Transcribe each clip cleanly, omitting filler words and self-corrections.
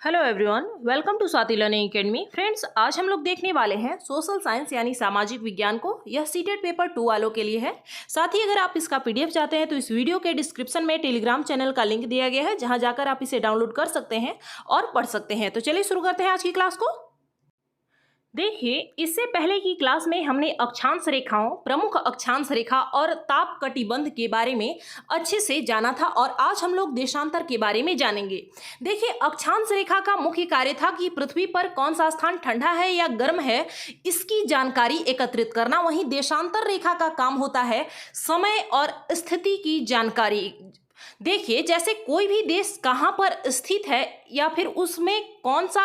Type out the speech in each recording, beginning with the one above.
Hello everyone, welcome to Swati learning academy. Friends, आज हम लोग देखने वाले हैं सोशल साइंस यानी सामाजिक विज्ञान को। यह सीटेट पेपर 2 वालों के लिए है। साथ ही अगर आप इसका पीडीएफ चाहते हैं तो इस वीडियो के डिस्क्रिप्शन में टेलीग्राम चैनल का लिंक दिया गया है, जहां जाकर आप इसे डाउनलोड कर सकते हैं और पढ़ सकते हैं। तो चलिए शुरू करते हैं आज की क्लास को। देखिए, इससे पहले की क्लास में हमने अक्षांश रेखाओं, प्रमुख अक्षांश रेखा और ताप कटिबंध के बारे में अच्छे से जाना था और आज हम लोग देशांतर के बारे में जानेंगे। देखिए, अक्षांश रेखा का मुख्य कार्य था कि पृथ्वी पर कौन सा स्थान ठंडा है या गर्म है, इसकी जानकारी एकत्रित करना। वहीं देशांतर रेखा का काम होता है समय और स्थिति की जानकारी। देखिए, जैसे कोई भी देश कहाँ पर स्थित है या फिर उसमें कौन सा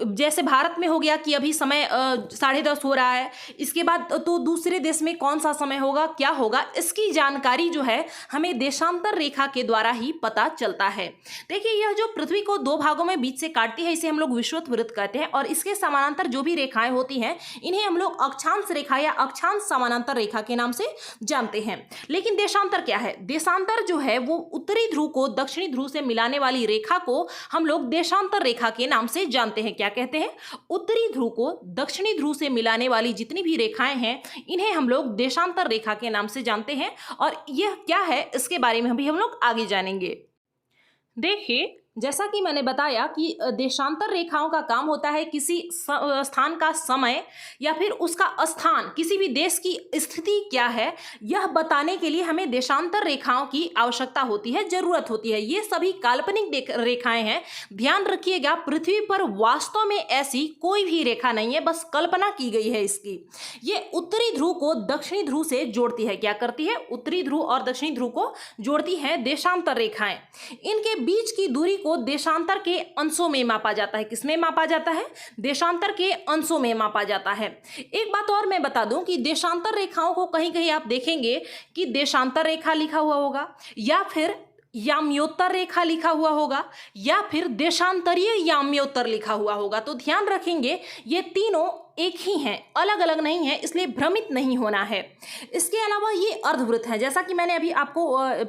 जैसे भारत में हो गया कि अभी समय 10:30 हो रहा है, इसके बाद तो दूसरे देश में कौन सा समय होगा, क्या होगा, इसकी जानकारी जो है हमें देशांतर रेखा के द्वारा ही पता चलता है। देखिए, यह जो पृथ्वी को दो भागों में बीच से काटती है, इसे हम लोग विषुवत वृत्त कहते हैं और इसके समानांतर जो भी रेखाएं होती हैं इन्हें हम लोग अक्षांश रेखा या अक्षांश समानांतर रेखा के नाम से जानते हैं। लेकिन देशांतर क्या है? देशांतर जो है वो उत्तरी ध्रुव को दक्षिणी ध्रुव से मिलाने वाली रेखा को हम लोग देशांतर रेखा के नाम से जानते हैं। क्या कहते हैं? उत्तरी ध्रुव को दक्षिणी ध्रुव से मिलाने वाली जितनी भी रेखाएं हैं इन्हें हम लोग देशांतर रेखा के नाम से जानते हैं और यह क्या है इसके बारे में भी हम लोग आगे जानेंगे। देखिए, जैसा कि मैंने बताया कि देशांतर रेखाओं का काम होता है किसी स्थान का समय या फिर उसका स्थान, किसी भी देश की स्थिति क्या है, यह बताने के लिए हमें देशांतर रेखाओं की आवश्यकता होती है, जरूरत होती है। ये सभी काल्पनिक रेखाएं हैं। ध्यान रखिएगा, पृथ्वी पर वास्तव में ऐसी कोई भी रेखा नहीं है, बस कल्पना की गई है इसकी। ये उत्तरी ध्रुव को दक्षिणी ध्रुव से जोड़ती है। क्या करती है? उत्तरी ध्रुव और दक्षिणी ध्रुव को जोड़ती है देशांतर रेखाएं। इनके बीच की दूरी को देशांतर के अंशों में मापा जाता है। किसमें मापा जाता है? देशांतर के अंशों में मापा जाता है। एक बात और मैं बता दूं कि देशांतर रेखाओं को कहीं कहीं आप देखेंगे कि देशांतर रेखा लिखा हुआ होगा या फिर याम्योत्तर रेखा लिखा हुआ होगा या फिर देशांतरीय याम्योत्तर लिखा हुआ होगा। तो ध्यान रखेंगे ये तीनों एक ही हैं, अलग अलग नहीं है, इसलिए भ्रमित नहीं होना है। इसके अलावा ये अर्धवृत्त है। जैसा कि मैंने अभी आपको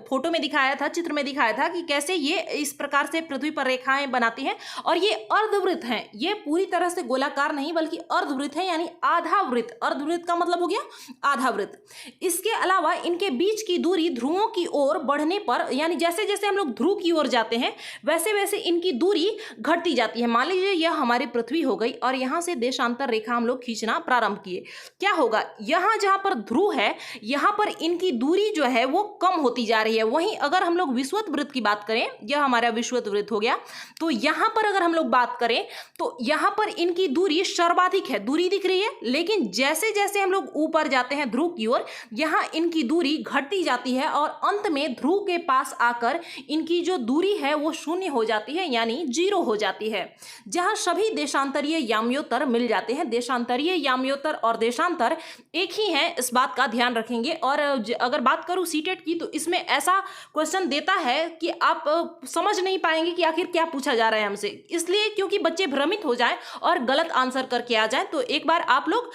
फोटो में दिखाया था, चित्र में दिखाया था कि कैसे ये इस प्रकार से पृथ्वी पर रेखाएं बनाती हैं और ये अर्धवृत्त हैं। ये पूरी तरह से गोलाकार नहीं बल्कि अर्धवृत्त है, यानी आधा वृत्त। अर्धवृत्त का मतलब हो गया आधा वृत्त। इसके अलावा इनके बीच की दूरी ध्रुवों की ओर बढ़ने पर, यानी जैसे जैसे हम लोग ध्रुव की ओर जाते हैं वैसे वैसे इनकी दूरी घटती जाती है। मान लीजिए यह हमारी पृथ्वी हो गई और यहाँ से देशांतर रेखा हम लोग खींचना प्रारंभ किए। क्या होगा? यहाँ जहां पर ध्रुव है यहाँ पर इनकी दूरी जो है वो कम होती जा रही है। वहीं अगर हम लोग विषुवत वृत्त की बात करें, यह हमारा विषुवत वृत्त हो गया, तो यहाँ पर अगर हम लोग बात करें तो यहाँ पर इनकी दूरी सर्वाधिक है, दूरी दिख रही है। लेकिन जैसे जैसे हम लोग ऊपर जाते हैं ध्रुव की ओर, यहाँ इनकी दूरी घटती जाती है और अंत में ध्रुव के पास आकर इनकी जो दूरी है वो शून्य हो जाती है, यानी 0 हो जाती है, जहां सभी देशांतरीय याम्योत्तर मिल जाते हैं। देशांतरीय याम्योत्तर और देशांतर एक ही है, इस बात का ध्यान रखेंगे। और अगर बात करूं सीटेट की, तो इसमें ऐसा क्वेश्चन देता है कि आप समझ नहीं पाएंगे कि आखिर क्या पूछा जा रहा है हमसे, इसलिए क्योंकि बच्चे भ्रमित हो जाएं और गलत आंसर करके आ जाएं। तो एक बार आप लोग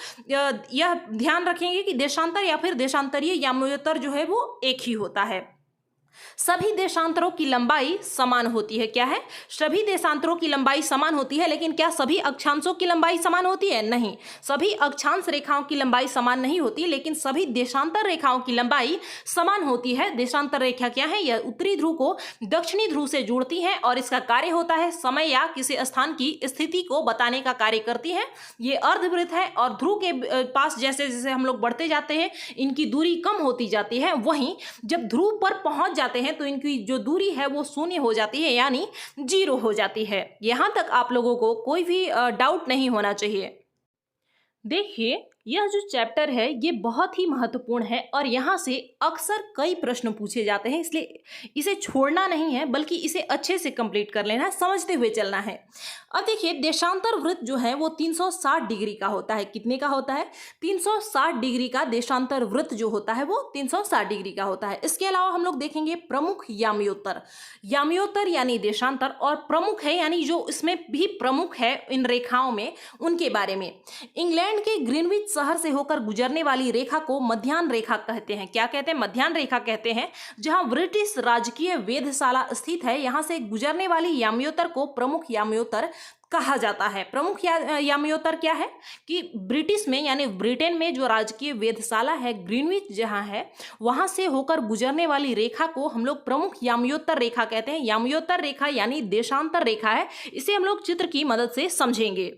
यह ध्यान रखेंगे कि देशांतर या फिर देशांतरीय याम्योत्तर जो है वो एक ही होता है। सभी देशांतरों की लंबाई समान होती है। क्या है? सभी देशांतरों की लंबाई समान होती है। लेकिन क्या सभी अक्षांशों की लंबाई समान होती है? नहीं, सभी अक्षांश रेखाओं की लंबाई समान नहीं होती, लेकिन सभी देशांतर रेखाओं की लंबाई समान होती है। देशांतर रेखा क्या है? यह उत्तरी ध्रुव को दक्षिणी ध्रुव से जोड़ती है और इसका कार्य होता है समय या किसी स्थान की स्थिति को बताने का कार्य करती है। ये अर्धवृत्त है और ध्रुव के पास जैसे जैसे हम लोग बढ़ते जाते हैं इनकी दूरी कम होती जाती है। वहीं जब ध्रुव पर पहुंच जाते हैं तो इनकी जो दूरी है वो शून्य हो जाती है, यानी 0 हो जाती है। यहां तक आप लोगों को कोई भी डाउट नहीं होना चाहिए। देखिए, यह जो चैप्टर है ये बहुत ही महत्वपूर्ण है और यहाँ से अक्सर कई प्रश्न पूछे जाते हैं, इसलिए इसे छोड़ना नहीं है बल्कि इसे अच्छे से कंप्लीट कर लेना है, समझते हुए चलना है। अब देखिए, देशांतर वृत्त जो है वो 360 डिग्री का होता है। कितने का होता है? 360 डिग्री का देशांतर वृत्त जो होता है वो 360 डिग्री का होता है। इसके अलावा हम लोग देखेंगे प्रमुख याम्योत्तर। याम्योत्तर यानी देशांतर, और प्रमुख है यानी जो इसमें भी प्रमुख है इन रेखाओं में, उनके बारे में। इंग्लैंड के ग्रीनविच शहर से होकर गुजरने वाली रेखा को मध्याह्न रेखा कहते हैं। क्या कहते हैं? मध्याह्न रेखा कहते हैं। जहां ब्रिटिश राजकीय वेधशाला स्थित है, यहां से गुजरने वाली यामियोत्तर को प्रमुख यामियोत्तर कहा जाता है। प्रमुख यामियोत्तर क्या है कि ब्रिटिश में यानी ब्रिटेन में जो राजकीय वेधशाला है ग्रीनविच जहां है, वहां से होकर गुजरने वाली रेखा को हम लोग प्रमुख यामियोत्तर रेखा कहते हैं। यामियोत्तर रेखा यानी देशांतर रेखा है। इसे हम लोग चित्र की मदद से समझेंगे।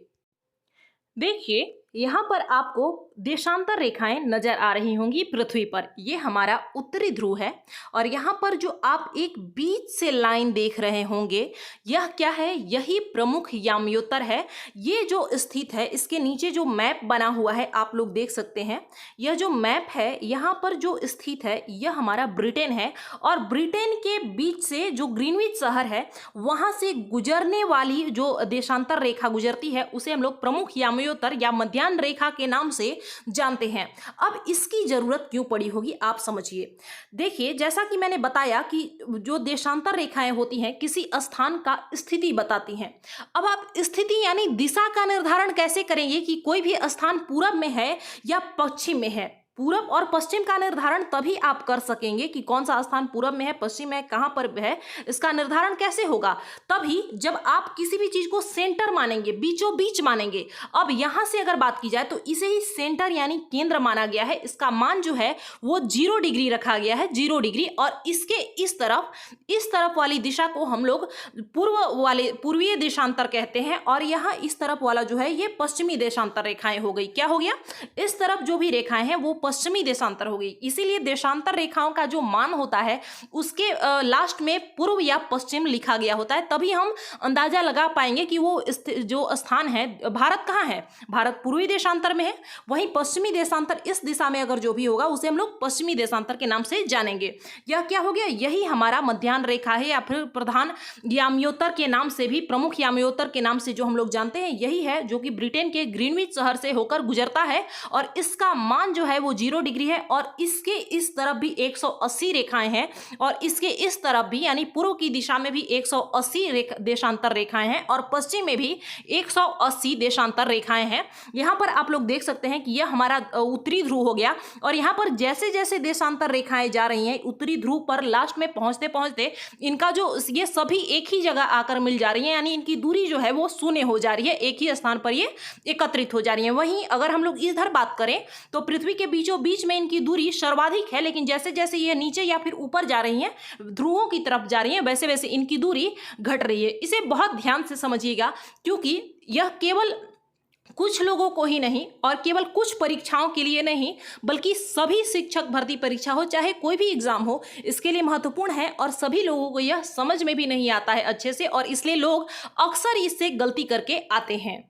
देखिए यहाँ पर आपको देशांतर रेखाएं नजर आ रही होंगी पृथ्वी पर। ये हमारा उत्तरी ध्रुव है और यहाँ पर जो आप एक बीच से लाइन देख रहे होंगे, यह क्या है? यही प्रमुख यामियोत्तर है। ये जो स्थित है, इसके नीचे जो मैप बना हुआ है आप लोग देख सकते हैं। यह जो मैप है यहाँ पर जो स्थित है, यह हमारा ब्रिटेन है और ब्रिटेन के बीच से जो ग्रीनविच शहर है, वहाँ से गुजरने वाली जो देशांतर रेखा गुजरती है, उसे हम लोग प्रमुख यामियोत्तर या मध्याह्न रेखा के नाम से जानते हैं। अब इसकी जरूरत क्यों पड़ी होगी आप समझिए। देखिए, जैसा कि मैंने बताया कि जो देशांतर रेखाएं होती हैं किसी स्थान का स्थिति बताती हैं। अब आप स्थिति यानी दिशा का निर्धारण कैसे करेंगे कि कोई भी स्थान पूरब में है या पश्चिम में है? पूरब और पश्चिम का निर्धारण तभी आप कर सकेंगे कि कौन सा स्थान पूरब में है, पश्चिम में, कहां पर है। इसका निर्धारण कैसे होगा? तभी जब आप किसी भी चीज को सेंटर मानेंगे, बीचों बीच मानेंगे। अब यहां से अगर बात की जाए तो इसे ही सेंटर यानी केंद्र माना गया है। इसका मान जो है वो 0 डिग्री रखा गया है, 0 डिग्री। और इसके इस तरफ वाली दिशा को हम लोग पूर्वीय देशांतर कहते हैं और यहाँ इस तरफ वाला जो है ये पश्चिमी देशांतर रेखाएं हो गई। क्या हो गया? इस तरफ जो भी रेखाएं हैं वो पश्चिमी देशांतर हो गई। इसीलिए देशांतर रेखाओं का जो मान होता है उसके लास्ट में पूर्व या पश्चिम लिखा गया होता है। तभी हम अंदाजा लगा पाएंगे कि वो जो स्थान है, भारत कहाँ है? भारत पूर्वी देशांतर में है। वहीं पश्चिमी देशांतर इस दिशा में अगर जो भी होगा उसे हम लोग पश्चिमी देशांतर के नाम से जानेंगे। यह क्या हो गया? यही हमारा मध्याह्न रेखा है या फिर प्रधान यामियोत्तर के नाम से भी, प्रमुख यामियोत्तर के नाम से जो हम लोग जानते हैं, यही है जो कि ब्रिटेन के ग्रीनविच शहर से होकर गुजरता है और इसका मान जो है वो 0 डिग्री है। और इसके इस तरफ भी 180 रेखाएं हैं और इसके इस तरफ भी यानी पूर्व की दिशा में भी 180 देशांतर रेखाएं हैं और पश्चिम में भी 180 देशांतर रेखाएं हैं। यहां पर आप लोग देख सकते हैं कि यह हमारा उत्तरी ध्रुव हो गया और यहां पर जैसे जैसे देशांतर रेखाएं जा रही हैं उत्तरी ध्रुव पर, लास्ट में पहुंचते पहुंचते इनका जो ये सभी एक ही जगह आकर मिल जा रही है, यानी इनकी दूरी जो है वो शून्य हो जा रही है, एक ही स्थान पर ये एकत्रित हो जा रही है। वहीं अगर हम लोग इधर बात करें तो पृथ्वी के बीचों बीच में इनकी दूरी सर्वाधिक है, लेकिन जैसे जैसे ये नीचे या फिर ऊपर जा रही हैं, ध्रुवों की तरफ जा रही हैं, वैसे वैसे इनकी दूरी घट रही है। इसे बहुत ध्यान से समझिएगा क्योंकि यह केवल कुछ लोगों को ही नहीं और केवल कुछ परीक्षाओं के लिए नहीं, बल्कि सभी शिक्षक भर्ती परीक्षा हो, चाहे कोई भी एग्जाम हो, इसके लिए महत्वपूर्ण है और सभी लोगों को यह समझ में भी नहीं आता है अच्छे से और इसलिए लोग अक्सर इससे गलती करके आते हैं।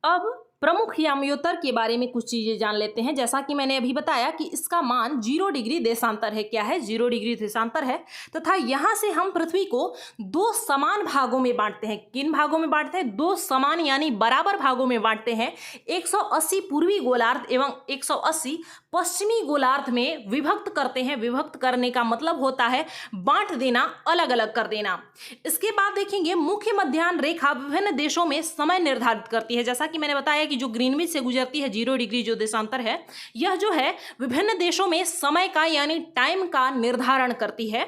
अब प्रमुख यामियोत्तर के बारे में कुछ चीजें जान लेते हैं। जैसा कि मैंने अभी बताया कि इसका मान 0 डिग्री देशांतर है। क्या है? 0 डिग्री देशांतर है तथा यहां से हम पृथ्वी को 2 समान भागों में बांटते हैं। किन भागों में बांटते हैं? 2 समान यानी बराबर भागों में बांटते हैं। 180 पूर्वी गोलार्ध एवं 180 पश्चिमी गोलार्ध में विभक्त करते हैं। विभक्त करने का मतलब होता है बांट देना, अलग अलग कर देना। इसके बाद देखेंगे मुख्य मध्याह्न रेखा विभिन्न देशों में समय निर्धारित करती है। जैसा कि मैंने बताया कि जो ग्रीनविच से गुजरती है 0 डिग्री जो देशांतर है, यह जो है विभिन्न देशों में समय का यानी टाइम का निर्धारण करती है।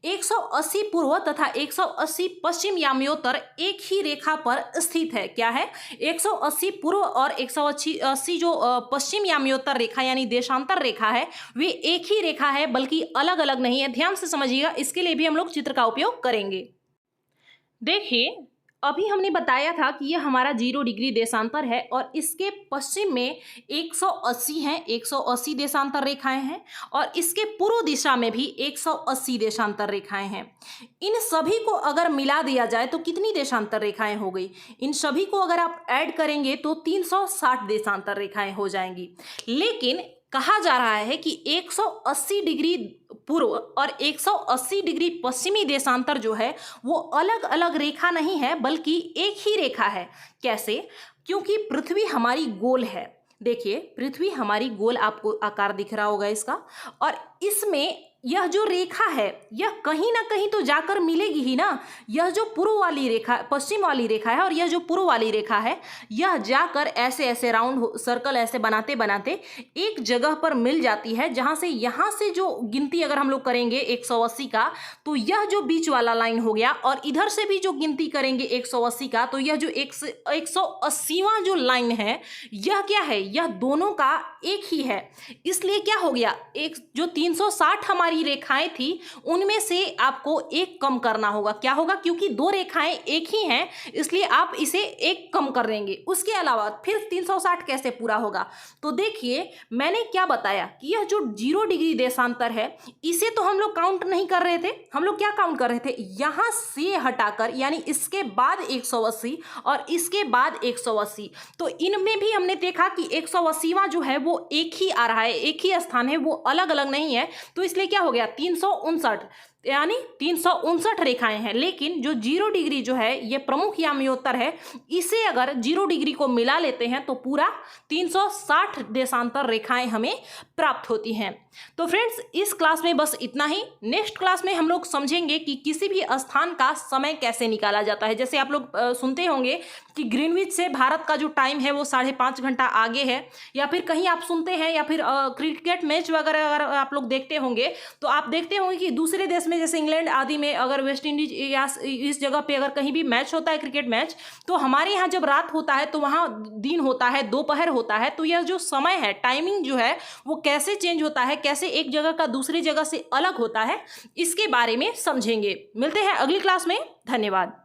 180 पूर्व तथा 180 पश्चिम यामियोत्तर एक ही रेखा पर स्थित है। क्या है? 180 पूर्व और 180 जो पश्चिम यामियोत्तर रेखा यानी देशांतर रेखा है, वे एक ही रेखा है, बल्कि अलग अलग नहीं है। ध्यान से समझिएगा, इसके लिए भी हम लोग चित्र का उपयोग करेंगे। देखिए, अभी हमने बताया था कि यह हमारा 0 डिग्री देशांतर है और इसके पश्चिम में 180 हैं, 180 देशांतर रेखाएं हैं और इसके पूर्व दिशा में भी 180 देशांतर रेखाएं हैं। इन सभी को अगर मिला दिया जाए तो कितनी देशांतर रेखाएं हो गई? इन सभी को अगर आप ऐड करेंगे तो 360 देशांतर रेखाएं हो जाएंगी। लेकिन कहा जा रहा है कि 180 डिग्री पूर्व और 180 डिग्री पश्चिमी देशांतर जो है वो अलग अलग रेखा नहीं है, बल्कि एक ही रेखा है। कैसे? क्योंकि पृथ्वी हमारी गोल है। देखिए, पृथ्वी हमारी गोल, आपको आकार दिख रहा होगा इसका, और इसमें यह जो रेखा है यह कहीं ना कहीं तो जाकर मिलेगी ही ना। यह जो पूर्व वाली रेखा, पश्चिम वाली रेखा है और यह जो पूर्व वाली रेखा है, यह जाकर ऐसे ऐसे राउंड सर्कल ऐसे बनाते बनाते एक जगह पर मिल जाती है, जहां से यहां से जो गिनती अगर हम लोग करेंगे 180 का, तो यह जो बीच वाला लाइन हो गया, और इधर से भी जो गिनती करेंगे 180 का, तो यह जो 180वां जो लाइन है, यह क्या है, यह दोनों का एक ही है। इसलिए क्या हो गया, एक जो 360 हमारी रेखाएं थी उनमें से आपको एक कम करना होगा। क्या होगा, क्योंकि दो रेखाएं एक ही हैं, इसलिए आप इसे एक कम कर देंगे। उसके अलावा फिर 360 कैसे पूरा होगा, तो देखिए मैंने क्या बताया कि यह जो 0 डिग्री देशांतर है, इसे तो हम लोग काउंट नहीं कर रहे थे। हम लोग क्या काउंट कर रहे थे, यहां से हटाकर, यानी इसके बाद 180 और इसके बाद 180, तो इनमें भी हमने देखा कि 180वां जो है वो एक ही आ रहा है, एक ही स्थान है, वो अलग अलग नहीं है। तो इसलिए क्या हो गया, 359, यानी 359 रेखाएं हैं। लेकिन जो 0 डिग्री जो है ये प्रमुख याम्योत्तर है, इसे अगर 0 डिग्री को मिला लेते हैं तो पूरा 360 देशांतर रेखाएं हमें प्राप्त होती हैं। तो फ्रेंड्स इस क्लास में बस इतना ही। नेक्स्ट क्लास में हम लोग समझेंगे कि किसी भी स्थान का समय कैसे निकाला जाता है। जैसे आप लोग सुनते होंगे कि ग्रीनविच से भारत का जो टाइम है वो 5.5 घंटा आगे है, या फिर कहीं आप सुनते हैं, या फिर क्रिकेट मैच वगैरह अगर आप लोग देखते होंगे तो आप देखते होंगे कि दूसरे देश में जैसे इंग्लैंड आदि में अगर वेस्ट इंडीज या इस जगह पे अगर कहीं भी मैच होता है, क्रिकेट मैच, तो हमारे यहाँ जब रात होता है तो वहाँ दिन होता है, दोपहर होता है। तो यह जो समय है, टाइमिंग जो है वो कैसे चेंज होता है, कैसे एक जगह का दूसरी जगह से अलग होता है, इसके बारे में समझेंगे। मिलते हैं अगली क्लास में। धन्यवाद।